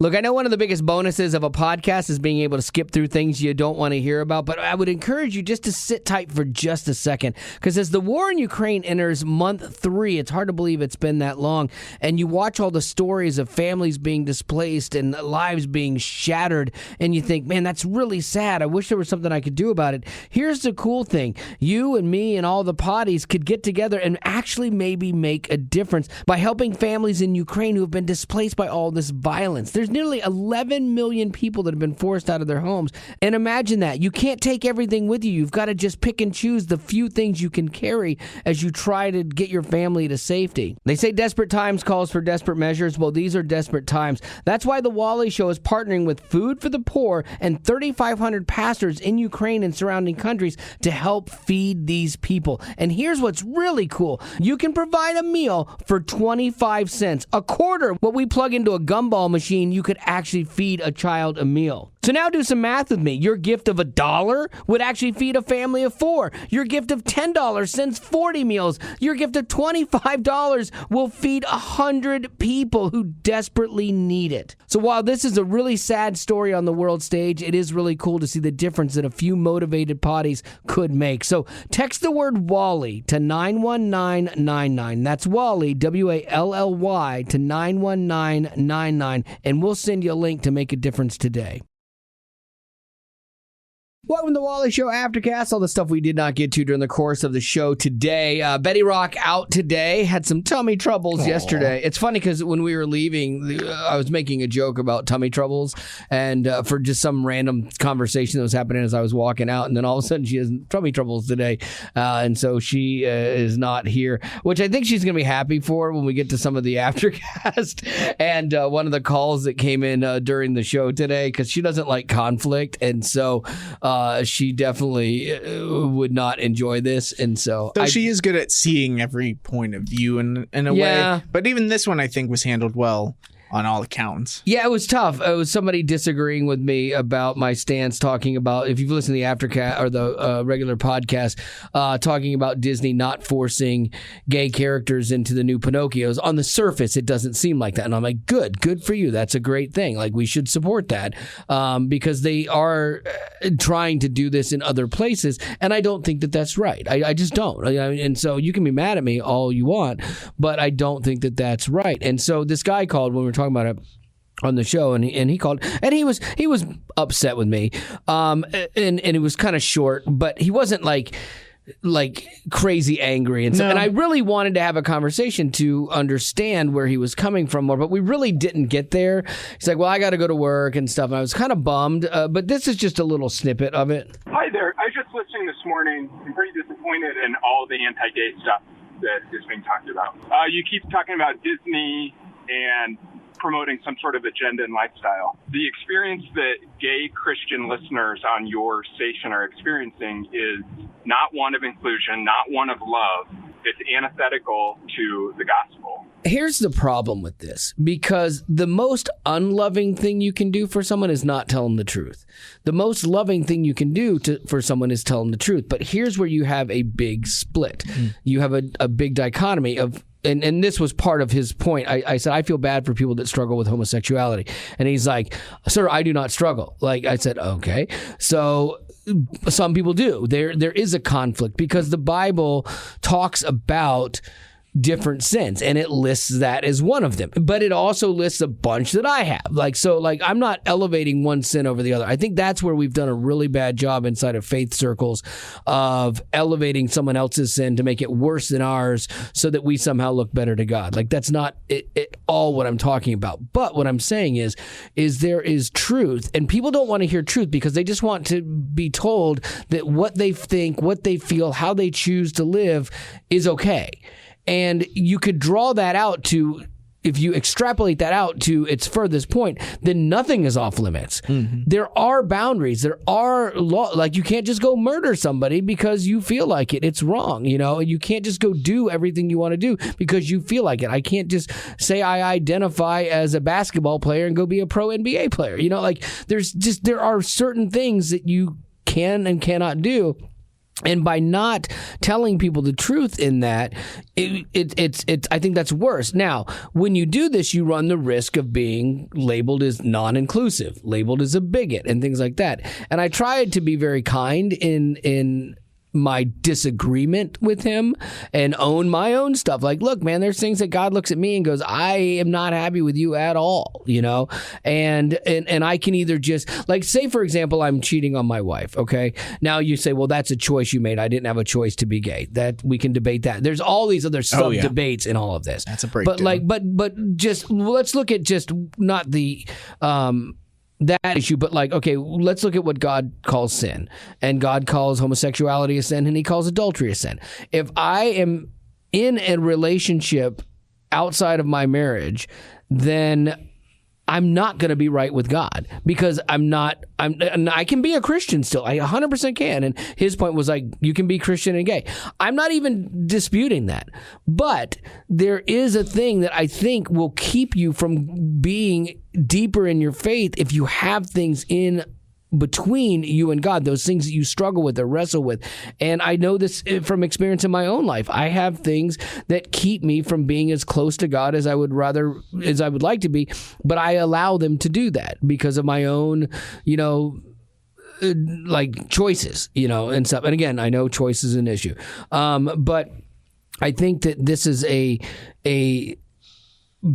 Look, I know one of the biggest bonuses of a podcast is being able to skip through things you don't want to hear about, but I would encourage you just to sit tight for just a second, because as the war in Ukraine enters month 3, it's hard to believe it's been that long, and you watch all the stories of families being displaced and lives being shattered, and you think, man, that's really sad. I wish there was something I could do about it. Here's the cool thing. You and me and all the potties could get together and actually maybe make a difference by helping families in Ukraine who have been displaced by all this violence. There's nearly 11 million people that have been forced out of their homes. And imagine that. You can't take everything with you. You've got to just pick and choose the few things you can carry as you try to get your family to safety. They say desperate times calls for desperate measures. Well, these are desperate times. That's why the Wally Show is partnering with Food for the Poor and 3,500 pastors in Ukraine and surrounding countries to help feed these people. And here's what's really cool. You can provide a meal for 25 cents, a quarter what we plug into a gumball machine. You could actually feed a child a meal. So now do some math with me. Your gift of $1 would actually feed a family of 4. Your gift of $10 sends 40 meals. Your gift of $25 will feed 100 people who desperately need it. So while this is a really sad story on the world stage, it is really cool to see the difference that a few motivated potties could make. So text the word Wally to 91999. That's Wally, W-A-L-L-Y, to 91999, and we'll send you a link to make a difference today. Welcome to the Wally Show Aftercast. All the stuff we did not get to during the course of the show today. Betty Rock out today. Had some tummy troubles yesterday. It's funny because when we were leaving, I was making a joke about tummy troubles and for just some random conversation that was happening as I was walking out. And then all of a sudden she has tummy troubles today. And so she is not here, which I think she's going to be happy for when we get to some of the Aftercast. And one of the calls that came in during the show today, because she doesn't like conflict. And so she definitely would not enjoy this, and so she is good at seeing every point of view in a way. But even this one, I think, was handled well on all accounts. Yeah, it was tough. It was somebody disagreeing with me about my stance, talking about, if you've listened to the Aftercast or the regular podcast, talking about Disney not forcing gay characters into the new Pinocchios. On the surface, it doesn't seem like that. And I'm like, good for you. That's a great thing. Like, we should support that because they are trying to do this in other places. And I don't think that that's right. I just don't. And so you can be mad at me all you want, but I don't think that that's right. And so this guy called when we were talking about it on the show, and he called, and he was upset with me, and it was kind of short, but he wasn't like crazy angry, and so and I really wanted to have a conversation to understand where he was coming from more, but we really didn't get there. He's like, well, I got to go to work and stuff, and I was kind of bummed, but this is just a little snippet of it. Hi there. I was just listening this morning. I'm pretty disappointed in all the anti-gay stuff that is being talked about. You keep talking about Disney and promoting some sort of agenda and lifestyle. The experience that gay Christian listeners on your station are experiencing is not one of inclusion, not one of love. It's antithetical to the gospel. Here's the problem with this, because the most unloving thing you can do for someone is not tell them the truth. The most loving thing you can do for someone is tell them the truth. But here's where you have a big split. You have a big dichotomy of, and this was part of his point. I said, I feel bad for people that struggle with homosexuality. And he's like, sir, I do not struggle. Like, I said, okay. So some people do. There is a conflict because the Bible talks about different sins, and it lists that as one of them. But it also lists a bunch that I have. So I'm not elevating one sin over the other. I think that's where we've done a really bad job inside of faith circles of elevating someone else's sin to make it worse than ours so that we somehow look better to God. Like, that's not all what I'm talking about. But what I'm saying is there is truth, and people don't want to hear truth because they just want to be told that what they think, what they feel, how they choose to live is okay. And you could draw that out to, if you extrapolate that out to its furthest point, then nothing is off limits. Mm-hmm. There are boundaries. There are law. Like, you can't just go murder somebody because you feel like it. It's wrong, and you can't just go do everything you want to do because you feel like it. I can't just say I identify as a basketball player and go be a pro NBA player. There are certain things that you can and cannot do. And by not telling people the truth in that, it's I think that's worse. Now, when you do this, you run the risk of being labeled as non-inclusive, labeled as a bigot, and things like that. And I tried to be very kind in my disagreement with him and own my own stuff. Like, look, man, there's things that God looks at me and goes, I am not happy with you at all, you know? And I can either just, like, say, for example, I'm cheating on my wife, okay? Now you say, well, that's a choice you made. I didn't have a choice to be gay. That we can debate that. There's all these other sub-debates in all of this. That's a breakdown. But just, let's look at just not the... that issue, but like, okay, let's look at what God calls sin. And God calls homosexuality a sin, and he calls adultery a sin. If I am in a relationship outside of my marriage, then I'm not going to be right with God, because I can be a Christian still. I 100% can. And his point was like, you can be Christian and gay. I'm not even disputing that. But there is a thing that I think will keep you from being deeper in your faith if you have things in between you and God, those things that you struggle with or wrestle with. And I know this from experience in my own life. I have things that keep me from being as close to God as I would like to be, but I allow them to do that because of my own, like choices, and stuff. And again, I know choice is an issue. But I think that this is a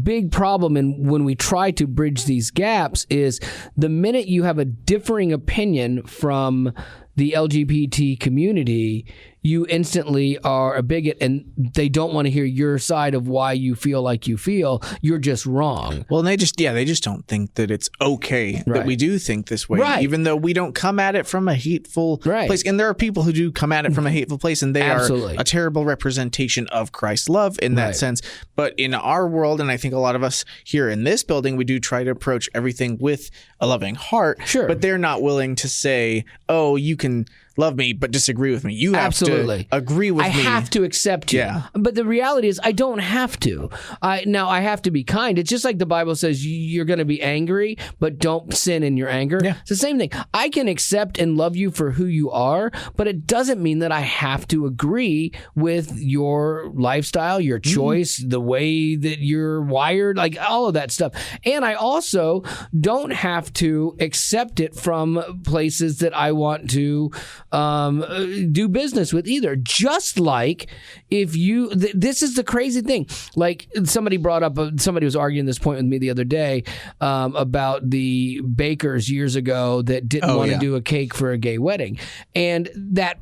big problem, and when we try to bridge these gaps is the minute you have a differing opinion from the LGBT community, you instantly are a bigot, and they don't want to hear your side of why you feel like you feel. You're just wrong. Well, and they just don't think that it's okay that we do think this way, even though we don't come at it from a hateful place. And there are people who do come at it from a hateful place, and they are a terrible representation of Christ's love in that sense. But in our world, and I think a lot of us here in this building, we do try to approach everything with a loving heart. Sure. But they're not willing to say, oh, you can love me but disagree with me. You have to agree with me. I have to accept you. Yeah. But the reality is I don't have to. I have to be kind. It's just like the Bible says you're going to be angry, but don't sin in your anger. Yeah. It's the same thing. I can accept and love you for who you are, but it doesn't mean that I have to agree with your lifestyle, your choice, the way that you're wired, like all of that stuff. And I also don't have to accept it from places that I want to do business with either. Just like if you, this is the crazy thing. Like somebody was arguing this point with me the other day about the bakers years ago that didn't want to do a cake for a gay wedding. And that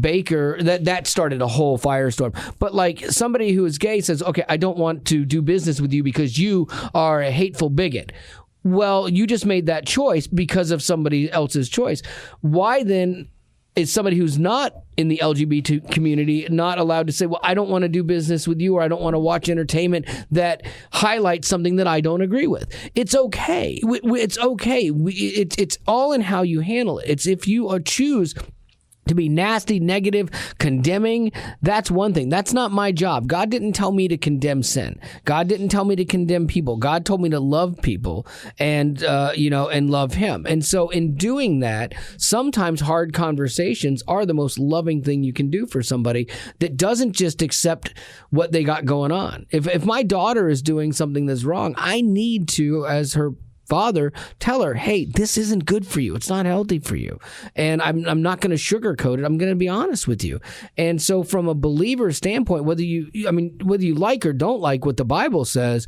baker, that started a whole firestorm. But like somebody who is gay says, okay, I don't want to do business with you because you are a hateful bigot. Well, you just made that choice because of somebody else's choice. Why then is somebody who's not in the LGBT community not allowed to say, well, I don't want to do business with you, or I don't want to watch entertainment that highlights something that I don't agree with? It's okay. It's okay. It's all in how you handle it. It's if you choose to be nasty, negative, condemning, that's one thing. That's not my job. God didn't tell me to condemn sin. God didn't tell me to condemn people. God told me to love people and love him. And so in doing that, sometimes hard conversations are the most loving thing you can do for somebody that doesn't just accept what they got going on. If my daughter is doing something that's wrong, I need to, as her father, tell her, hey, this isn't good for you. It's not healthy for you. And I'm not going to sugarcoat it. I'm going to be honest with you. And so from a believer standpoint, whether you like or don't like what the Bible says,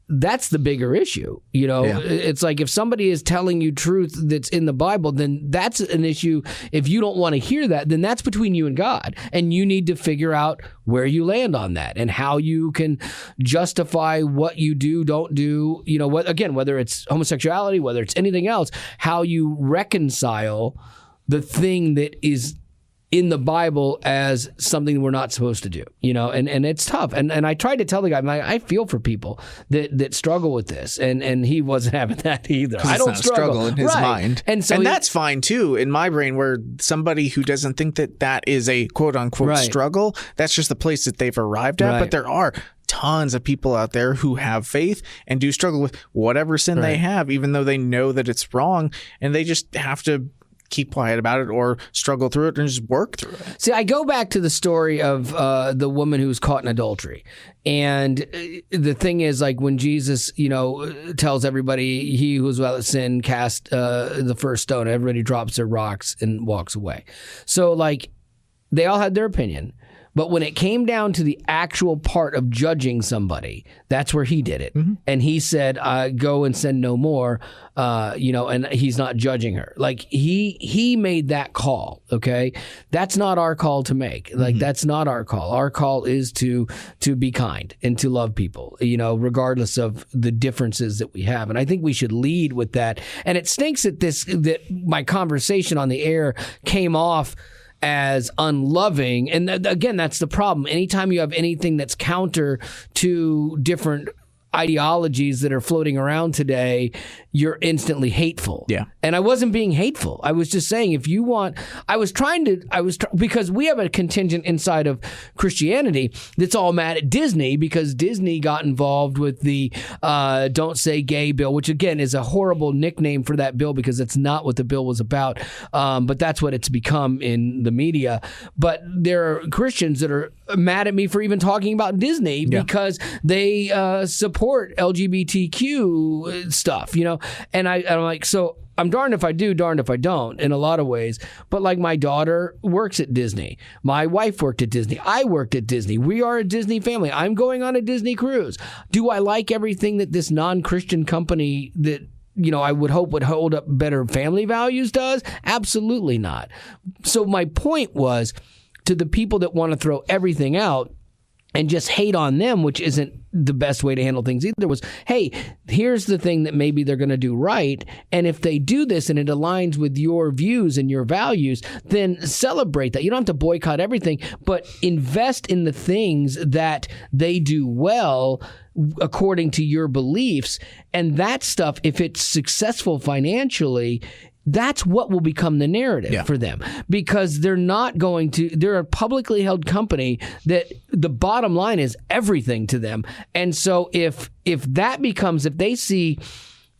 that's the bigger issue. It's like if somebody is telling you truth that's in the Bible, then that's an issue. If you don't want to hear that, then that's between you and God. And you need to figure out where you land on that and how you can justify what you do, don't do, whether it's homosexuality, whether it's anything else, how you reconcile the thing that is in the Bible as something we're not supposed to do, and it's tough. And I tried to tell the guy, I feel for people that struggle with this, and he wasn't having that either. I don't struggle in his mind, and that's fine too in my brain. Where somebody who doesn't think that is a quote unquote struggle, that's just the place that they've arrived at. But there are tons of people out there who have faith and do struggle with whatever sin they have, even though they know that it's wrong, and they just have to keep quiet about it or struggle through it and just work through it. See, I go back to the story of the woman who was caught in adultery. And the thing is, like, when Jesus, tells everybody, he who was without sin cast the first stone, everybody drops their rocks and walks away. So, like, they all had their opinion. But when it came down to the actual part of judging somebody, that's where he did it. Mm-hmm. And he said, go and sin no more, and he's not judging her. Like, he made that call, okay? That's not our call to make. Like, that's not our call. Our call is to be kind and to love people, regardless of the differences that we have. And I think we should lead with that. And it stinks that my conversation on the air came off as unloving. And again, that's the problem. Anytime you have anything that's counter to different ideologies that are floating around today, you're instantly hateful. Yeah. And I wasn't being hateful. I was just saying, if you want, because we have a contingent inside of Christianity that's all mad at Disney because Disney got involved with the Don't Say Gay bill, which again is a horrible nickname for that bill because it's not what the bill was about. But that's what it's become in the media. But there are Christians that are mad at me for even talking about Disney because they support LGBTQ stuff, and I'm like, so I'm darned if I do, darned if I don't in a lot of ways. But like, my daughter works at Disney. My wife worked at Disney. I worked at Disney. We are a Disney family. I'm going on a Disney cruise. Do I like everything that this non-Christian company that I would hope would hold up better family values does? Absolutely not. So my point was, to the people that want to throw everything out and just hate on them, which isn't the best way to handle things either, was, hey, here's the thing that maybe they're going to do right. And if they do this and it aligns with your views and your values, then celebrate that. You don't have to boycott everything, but invest in the things that they do well according to your beliefs. And that stuff, if it's successful financially, that's what will become the narrative for them, because they're a publicly held company that the bottom line is everything to them. And so if they see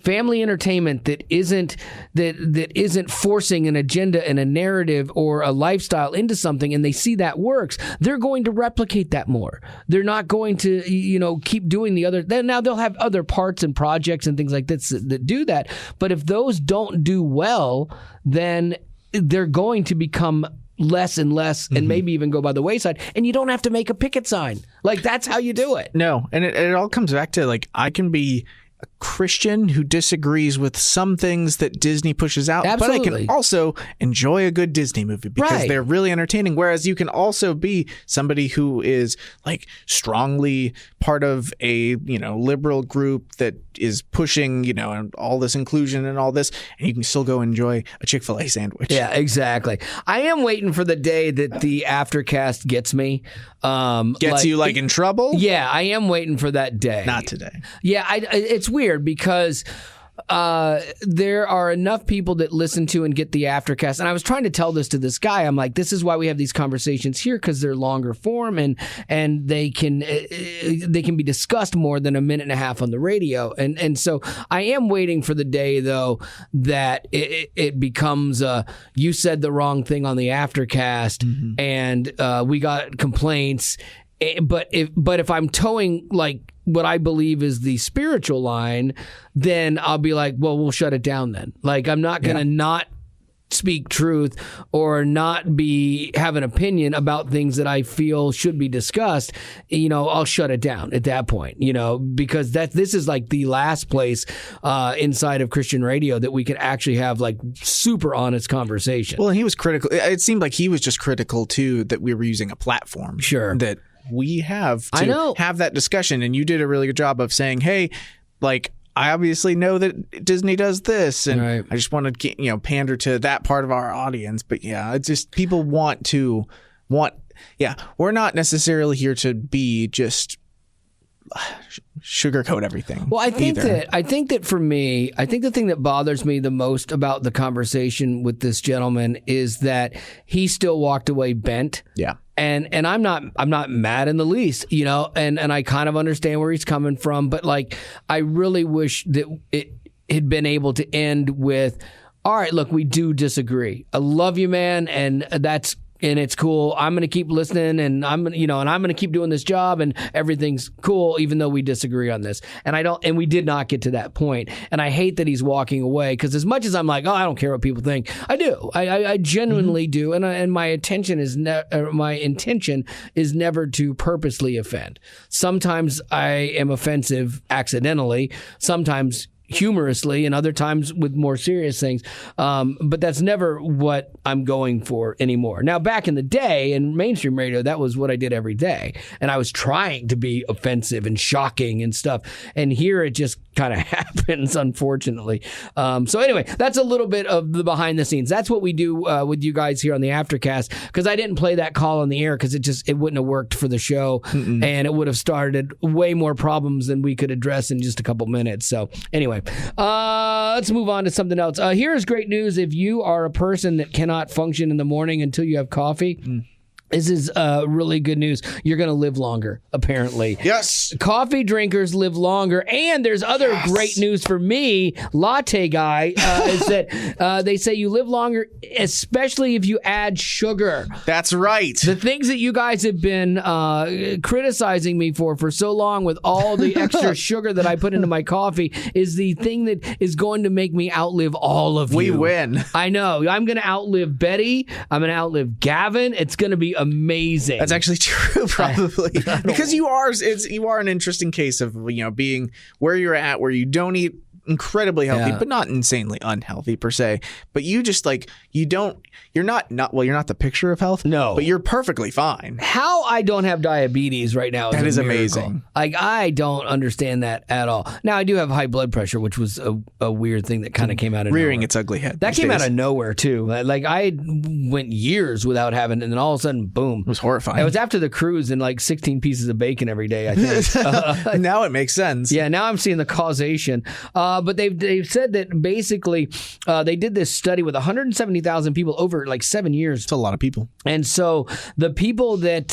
family entertainment that isn't forcing an agenda and a narrative or a lifestyle into something, and they see that works, they're going to replicate that more. They're not going to, keep doing the other. Now they'll have other parts and projects and things like this that do that. But if those don't do well, then they're going to become less and less, and maybe even go by the wayside. And you don't have to make a picket sign. Like, that's how you do it. No, and it all comes back to, like, I can be a Christian who disagrees with some things that Disney pushes out, Absolutely. But I can also enjoy a good Disney movie because they're really entertaining. Whereas you can also be somebody who is, like, strongly part of a, liberal group that is pushing, all this inclusion and all this, and you can still go enjoy a Chick-fil-A sandwich. Yeah, exactly. I am waiting for the day that the Aftercast gets me. Gets you in trouble? Yeah, I am waiting for that day. Not today. Yeah, it's weird because there are enough people that listen to and get the Aftercast. And I was trying to tell this to this guy. I'm like, this is why we have these conversations here, because they're longer form and they can be discussed more than a minute and a half on the radio. And so I am waiting for the day, though, that it becomes you said the wrong thing on the Aftercast, and we got complaints. But if I'm towing, like, what I believe is the spiritual line, then I'll be like, well, we'll shut it down then. Like, I'm not going to not speak truth or not have an opinion about things that I feel should be discussed. I'll shut it down at that point, because this is like the last place inside of Christian radio that we can actually have, like, super honest conversation. Well, and he was critical. It seemed like he was just critical too, that we were using a platform. Sure. That we have to have that discussion. And you did a really good job of saying, hey, like, I obviously know that Disney does this, and I just want to, pander to that part of our audience. But yeah, it's just people we're not necessarily here to be just sugarcoat everything. Well, I think that for me, I think the thing that bothers me the most about the conversation with this gentleman is that he still walked away bent. Yeah. And I'm not mad in the least, and I kind of understand where he's coming from, but, like, I really wish that it had been able to end with all right, look, we do disagree. I love you, man, and it's cool. I'm going to keep listening, and I'm going to keep doing this job, and everything's cool, even though we disagree on this. And we did not get to that point. And I hate that he's walking away, because as much as I'm like, oh, I don't care what people think, I do. I genuinely do. And my intention is never to purposely offend. Sometimes I am offensive accidentally. Sometimes humorously, and other times with more serious things. But that's never what I'm going for anymore. Now, back in the day in mainstream radio, that was what I did every day. And I was trying to be offensive and shocking and stuff. And here it just kind of happens, unfortunately. So anyway, that's a little bit of the behind the scenes. That's what we do with you guys here on the Aftercast, because I didn't play that call on the air because it wouldn't have worked for the show. And it would have started way more problems than we could address in just a couple minutes. So anyway, let's move on to something else. Here's great news. If you are a person that cannot function in the morning until you have coffee, this is really good news. You're going to live longer, apparently. Yes. Coffee drinkers live longer. And there's other great news for me, latte guy, is that they say you live longer, especially if you add sugar. That's right. The things that you guys have been criticizing me for so long with all the extra sugar that I put into my coffee is the thing that is going to make me outlive all of you. We win. I know. I'm going to outlive Betty. I'm going to outlive Gavin. It's going to be amazing. That's actually true, probably, because you are an interesting case of being where you're at, where you don't eat incredibly healthy, but not insanely unhealthy per se. But you just you're not the picture of health. No, but you're perfectly fine. How I don't have diabetes right now is amazing. Like, I don't understand that at all. Now, I do have high blood pressure, which was a weird thing that kind of came out of rearing nowhere. its ugly head. That came out of nowhere too. Like, I went years without having it, and then all of a sudden, boom. It was horrifying. It was after the cruise and like 16 pieces of bacon every day, I think. Now it makes sense. Yeah, now I'm seeing the causation. But they've said that basically they did this study with 170,000 people over like 7 years. It's a lot of people. And so the people that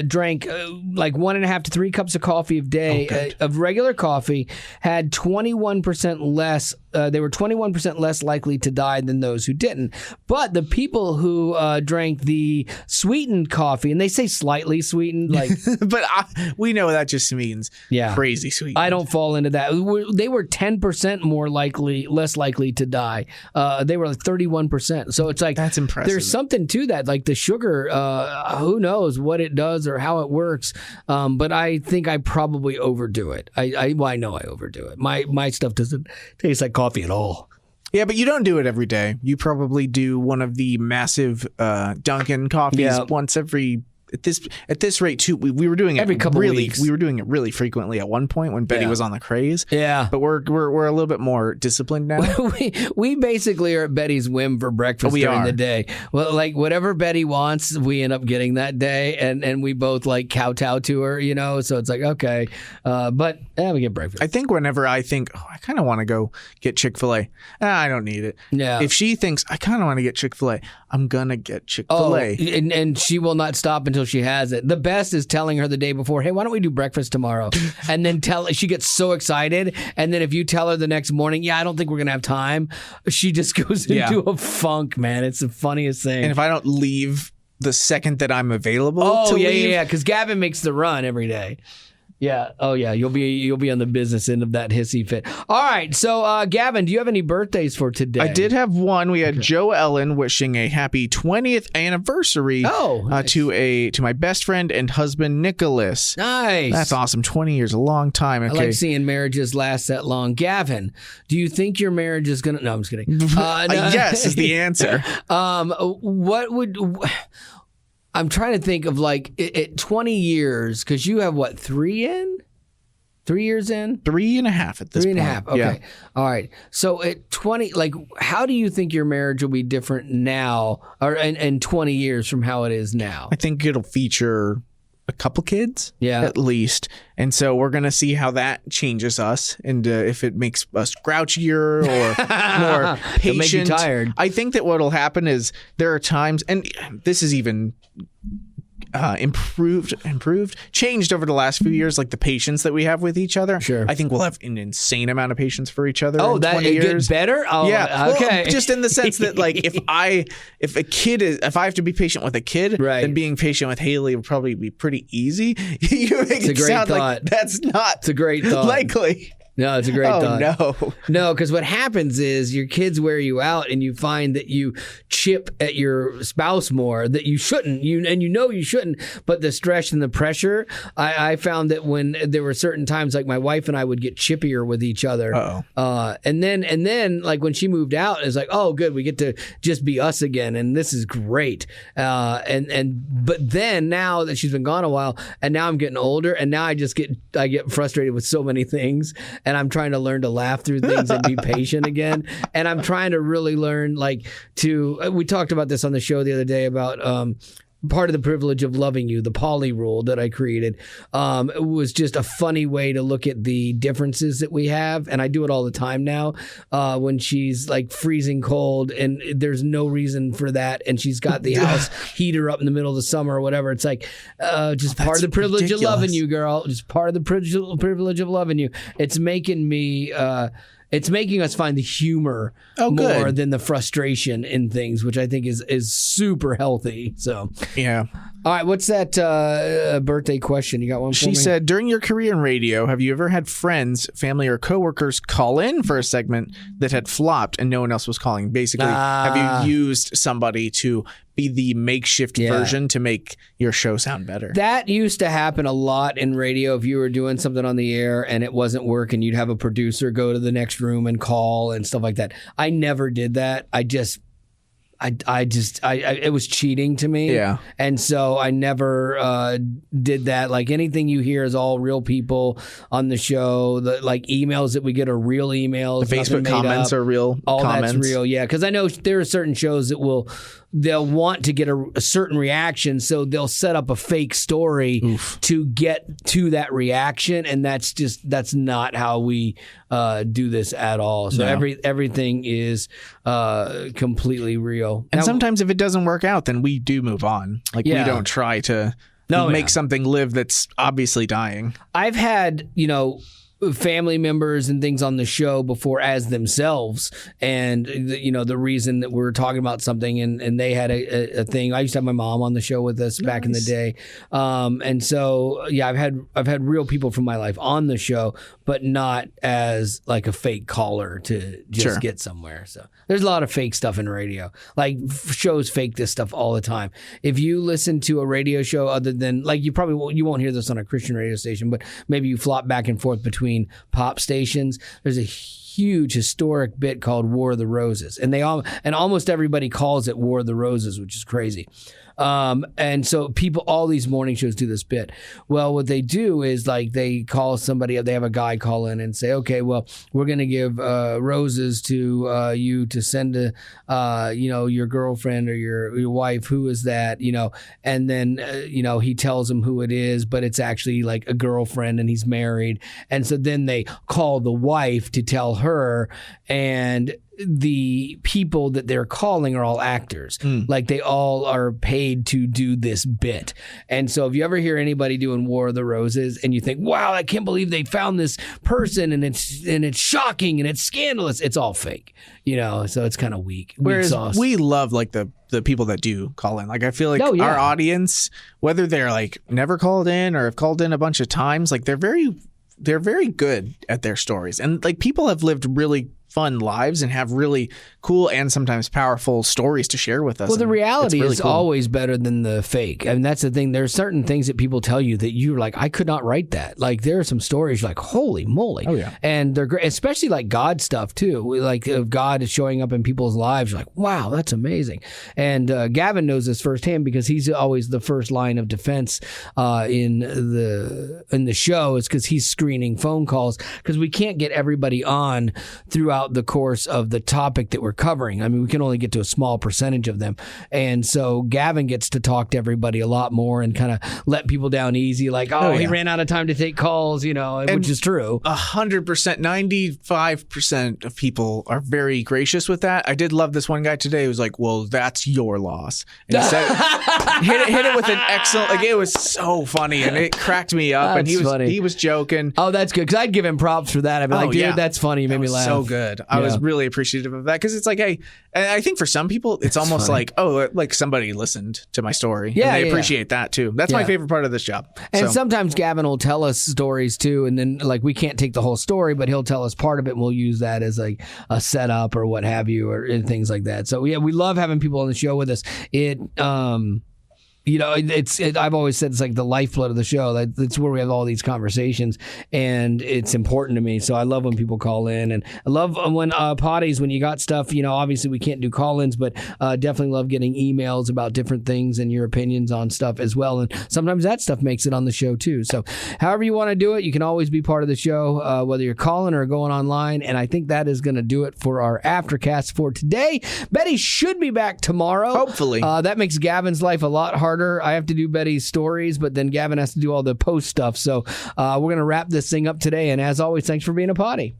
drank like 1.5 to 3 cups of coffee a day of regular coffee had 21% less. They were 21% less likely to die than those who didn't. But the people who drank the sweetened coffee, and they say slightly sweetened, like, but we know that just means crazy sweet. I don't fall into that. They were 10% less likely to die. They were like 31%. So it's like, that's impressive. There's something to that. Like the sugar, who knows what it does or how it works. But I think I probably overdo it. I know I overdo it. My stuff doesn't taste like coffee at all. Yeah, but you don't do it every day. You probably do one of the massive Dunkin' coffees once every. At this rate too, we were doing it every couple weeks. We were doing it really frequently at one point when Betty was on the craze. Yeah, but we're a little bit more disciplined now. we basically are at Betty's whim for breakfast during the day. Well, like whatever Betty wants, we end up getting that day, and we both like kowtow to her, So it's like okay, but we get breakfast. I think whenever I think, I kind of want to go get Chick-fil-A, I don't need it. Yeah. If she thinks I kind of want to get Chick-fil-A, I'm gonna get Chick-fil-A. And she will not stop until she has it. The best is telling her the day before, hey, why don't we do breakfast tomorrow? And then she gets so excited. And then if you tell her the next morning, I don't think we're going to have time, she just goes into a funk, man. It's the funniest thing. And if I don't leave the second that I'm available to leave. Yeah, because Gavin makes the run every day. Yeah. Oh, yeah. You'll be on the business end of that hissy fit. All right. So, Gavin, do you have any birthdays for today? I did have one. We had Joe Ellen wishing a happy 20th anniversary nice. To my best friend and husband, Nicholas. Nice. That's awesome. 20 years, a long time. Okay. I like seeing marriages last that long. Gavin, do you think your marriage is going to... No, I'm just kidding. No. Yes is the answer. I'm trying to think of like at 20 years, because you have what, 3 years in? 3.5 at this point. 3.5. Okay. Yeah. All right. So at 20, like, how do you think your marriage will be different now or in 20 years from how it is now? I think it'll feature a couple kids at least. And so we're going to see how that changes us and if it makes us grouchier or more patient. It'll make you tired. I think that what'll happen is there are times, and this is even changed over the last few years, like the patience that we have with each other. Sure. I think we'll have an insane amount of patience for each other. Oh, in that 20 it years. gets better? Oh, yeah. okay. Well, just in the sense that, like, if I have to be patient with a kid, then being patient with Haley would probably be pretty easy. You make it sound like that's not it's a great thought. likely. No, it's a great thought. No, because what happens is your kids wear you out, and you find that you chip at your spouse more that you shouldn't. You shouldn't, but the stress and the pressure. I found that when there were certain times, like my wife and I would get chippier with each other. And then like when she moved out, it's like, oh, good, we get to just be us again, and this is great. But then now that she's been gone a while, and now I'm getting older, and now I get frustrated with so many things. And I'm trying to learn to laugh through things and be patient again. And I'm trying to really learn, we talked about this on the show the other day about part of the privilege of loving you, the poly rule that I created. It was just a funny way to look at the differences that we have. And I do it all the time now when she's like freezing cold and there's no reason for that. And she's got the house heater up in the middle of the summer or whatever. It's like just part of the privilege of loving you, girl. Just part of the privilege of loving you. It's making me... it's making us find the humor more than the frustration in things, which I think is super healthy. So yeah. All right, what's that birthday question? You got one for me? She said, during your career in radio, have you ever had friends, family, or coworkers call in for a segment that had flopped and no one else was calling? Basically, have you used somebody to be the makeshift version to make your show sound better? That used to happen a lot in radio. If you were doing something on the air and it wasn't working, you'd have a producer go to the next room and call and stuff like that. I never did that. It was cheating to me. Yeah. And so I never did that. Like anything you hear is all real people on the show. The like emails that we get are real emails. The Facebook comments are real comments. That's real. Yeah. Because I know there are certain shows that they'll want to get a certain reaction, so they'll set up a fake story to get to that reaction, and that's not how we do this at all. So everything is completely real. And sometimes if it doesn't work out, then we do move on. Like we don't try to make something live that's obviously dying. I've had, family members and things on the show before as themselves, and the reason that we're talking about something and they had a thing. I used to have my mom on the show with us back in the day, and so I've had real people from my life on the show, but not as like a fake caller to just get somewhere. So there's a lot of fake stuff in radio. Like shows fake this stuff all the time. If you listen to a radio show other than like you won't hear this on a Christian radio station, but maybe you flop back and forth between pop stations. There's a huge historic bit called War of the Roses, and almost everybody calls it War of the Roses, which is crazy. And so all these morning shows do this bit. Well, what they do is like they call somebody up, they have a guy call in and say, okay, well, we're going to give roses to you to send to your girlfriend or your wife. Who is that? And then he tells them who it is, but it's actually like a girlfriend and he's married. And so then they call the wife to tell her, and the people that they're calling are all actors. Like they all are paid to do this bit. And so if you ever hear anybody doing War of the Roses and you think, wow, I can't believe they found this person and it's shocking and it's scandalous, it's all fake. So it's kind of weak. Whereas we love like the people that do call in. Like I feel like our audience, whether they're like never called in or have called in a bunch of times, like they're very good at their stories. And like people have lived really fun lives and have really cool and sometimes powerful stories to share with us. Well, the reality is always better than the fake. I mean, that's the thing. There are certain things that people tell you that you're like, I could not write that. Like there are some stories you're like, holy moly. Oh, yeah. And they're great, especially like God stuff too. Like if God is showing up in people's lives, you're like, wow, that's amazing. And Gavin knows this firsthand because he's always the first line of defense in the show is because he's screening phone calls because we can't get everybody on throughout throughout the course of the topic that we're covering. I mean, we can only get to a small percentage of them. And so Gavin gets to talk to everybody a lot more and kind of let people down easy, like, he ran out of time to take calls, which is true. 100%, 95% of people are very gracious with that. I did love this one guy today who was like, well, that's your loss. And he said, hit it with an excellent, like, it was so funny and it cracked me up. That's and he was joking. Oh, that's good. Because I'd give him props for that. I'd be like, dude, that's funny. You made me laugh. So good. I was really appreciative of that because it's like, hey, and I think for some people, it's almost like, like somebody listened to my story. Yeah, and they appreciate that too. That's my favorite part of this job. And sometimes Gavin will tell us stories too, and then like we can't take the whole story, but he'll tell us part of it, and we'll use that as like a setup or what have you, or things like that. So yeah, we love having people on the show with us. I've always said it's like the lifeblood of the show. That's where we have all these conversations, and it's important to me. So I love when people call in, and I love when potties, when you got stuff, obviously we can't do call-ins, but definitely love getting emails about different things and your opinions on stuff as well. And sometimes that stuff makes it on the show too. So however you want to do it, you can always be part of the show, whether you're calling or going online. And I think that is going to do it for our Aftercast for today. Betty should be back tomorrow. Hopefully. That makes Gavin's life a lot harder. I have to do Betty's stories, but then Gavin has to do all the post stuff. So we're going to wrap this thing up today. And as always, thanks for being a potty.